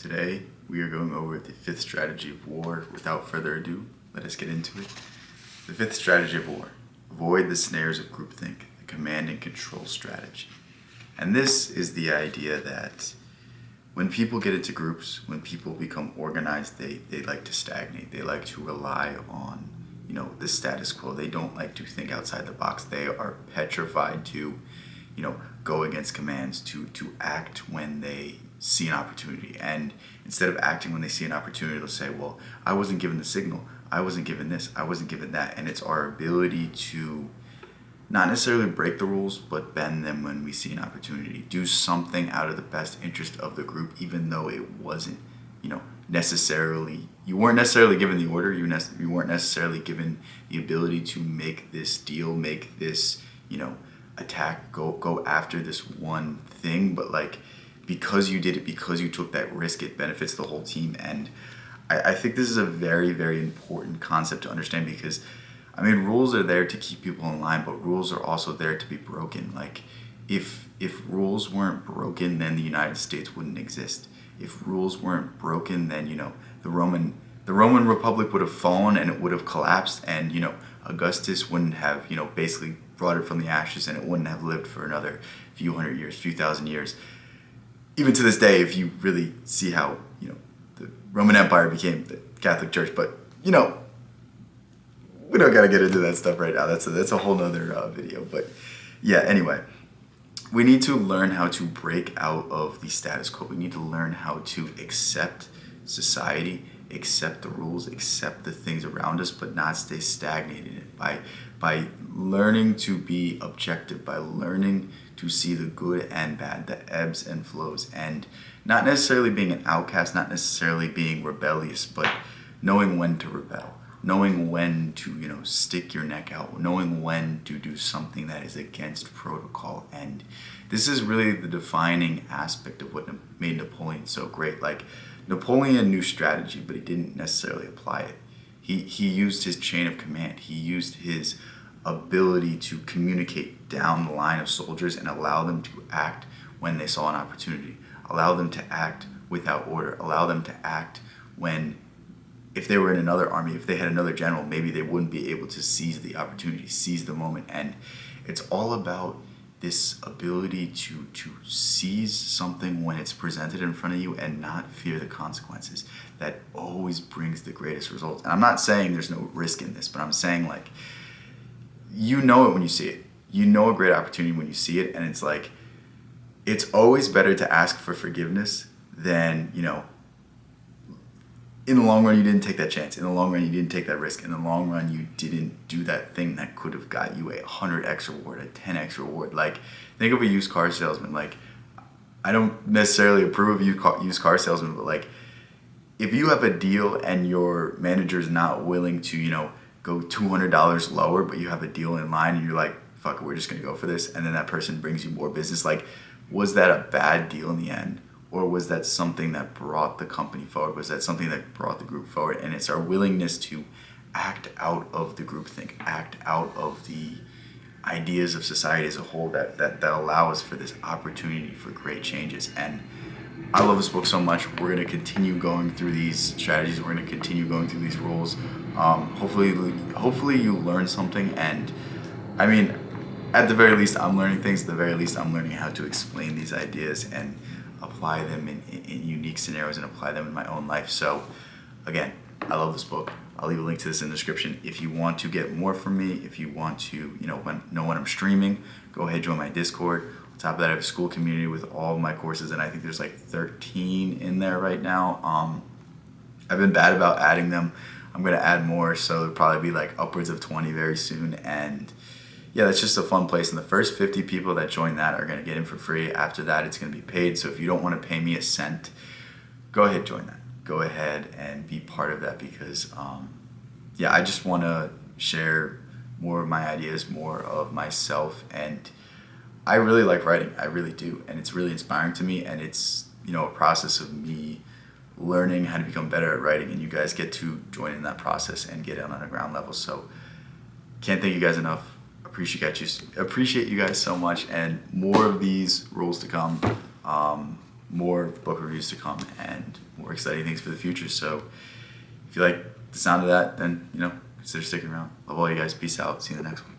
Today, we are going over the fifth strategy of war. Without further ado, let us get into it. The fifth strategy of war: avoid the snares of groupthink, the command and control strategy. And this is the idea that when people get into groups, when people become organized, they like to stagnate. They like to rely on, the status quo. They don't like to think outside the box. They are petrified to, go against commands, to act when they see an opportunity. And instead of acting when they see an opportunity, they'll say, well, I wasn't given the signal. I wasn't given this. I wasn't given that. And it's our ability to not necessarily break the rules, but bend them when we see an opportunity. Do something out of the best interest of the group, even though it wasn't, necessarily, you weren't necessarily given the order. You weren't necessarily given the ability to make this deal, make this, attack, go after this one thing. But because you did it, because you took that risk, it benefits the whole team. And I think this is a very, very important concept to understand, because rules are there to keep people in line, but rules are also there to be broken. If rules weren't broken, then the United States wouldn't exist. If rules weren't broken, then the Roman Republic would have fallen and it would have collapsed, and Augustus wouldn't have basically brought it from the ashes, and it wouldn't have lived for another few hundred years, few thousand years. Even to this day, if you really see how the Roman Empire became the Catholic Church, but we don't gotta get into that stuff right now. That's a whole nother video. But yeah, anyway, we need to learn how to break out of the status quo. We need to learn how to accept society, accept the rules, accept the things around us, but not stay stagnated in it. By learning to be objective, by learning to see the good and bad, the ebbs and flows, and not necessarily being an outcast, not necessarily being rebellious, but knowing when to rebel, knowing when to, stick your neck out, knowing when to do something that is against protocol. And this is really the defining aspect of what made Napoleon so great. Napoleon knew strategy, but he didn't necessarily apply it. He used his chain of command. He used his ability to communicate down the line of soldiers and allow them to act when they saw an opportunity, allow them to act without order, allow them to act when, if they were in another army, if they had another general, maybe they wouldn't be able to seize the opportunity, seize the moment. And it's all about this ability to seize something when it's presented in front of you and not fear the consequences. That always brings the greatest results. And I'm not saying there's no risk in this, but I'm saying it when you see it. You know a great opportunity when you see it, and it's always better to ask for forgiveness than, in the long run, you didn't take that chance. In the long run, you didn't take that risk. In the long run, you didn't do that thing that could have got you a 100x reward, a 10x reward. Think of a used car salesman. I don't necessarily approve of used car salesmen, but if you have a deal and your manager's not willing to, go $200 lower, but you have a deal in mind and you're like, fuck it, we're just going to go for this. And then that person brings you more business. Was that a bad deal in the end? Or was that something that brought the company forward? Was that something that brought the group forward? And it's our willingness to act out of the groupthink, act out of the ideas of society as a whole that allow us for this opportunity for great changes. And I love this book so much. We're going to continue going through these strategies. We're going to continue going through these rules. Hopefully you learn something. And at the very least, I'm learning things. At the very least, I'm learning how to explain these ideas and apply them in unique scenarios and apply them in my own life. So again, I love this book. I'll leave a link to this in the description. If you want to get more from me, if you want to know when I'm streaming, go ahead, join my Discord. On top of that, I have a school community with all of my courses, and I think there's 13 in there right now. I've been bad about adding them. I'm going to add more, so there'll probably be upwards of 20 very soon. And yeah, that's just a fun place. And the first 50 people that join that are going to get in for free. After that, it's going to be paid. So if you don't want to pay me a cent, go ahead, join that. Go ahead and be part of that, because I just want to share more of my ideas, more of myself. And I really like writing. I really do. And it's really inspiring to me. And it's, a process of me learning how to become better at writing. And you guys get to join in that process and get in on a ground level. So can't thank you guys enough. Appreciate you guys so much, and more of these rules to come. more book reviews to come and more exciting things for the future. So if you like the sound of that, then, consider sticking around. Love all you guys. Peace out. See you in the next one.